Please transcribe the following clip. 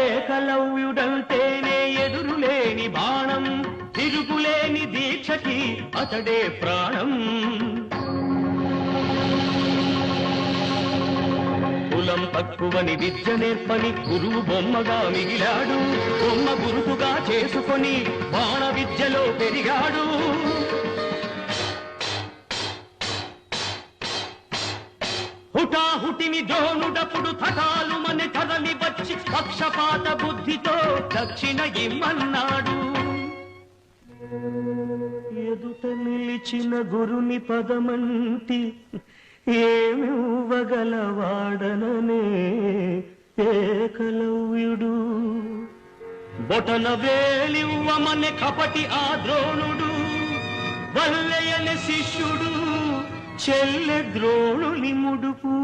ఏకలవ్యుడంటేనే ఎదురులేని బాణం, తిరుగులేని దీక్షకి అతడే ప్రాణం. కులం తక్కువని విద్య నేర్పని గురువు బొమ్మగా మిగిలాడు. బొమ్మ గురుతుగా చేసుకొని బాణ విద్యలో పెరిగాడు. హుటాహుటిని ద్రోణుడప్పుడు తటాలు మన కదలి వచ్చి పక్షపాత బుద్ధితో దక్షిణ ఇమ్మన్నాడు. ఎదుట నిలిచిన గురుని పదమంటి ఏమివ్వగలవాడననే ఏకలవ్యుడు. బొటన వేలివ్వమనే కపటి ఆ ద్రోణుడు, వల్లయని శిష్యుడు చెల్లె ద్రోణుని ముడుపు.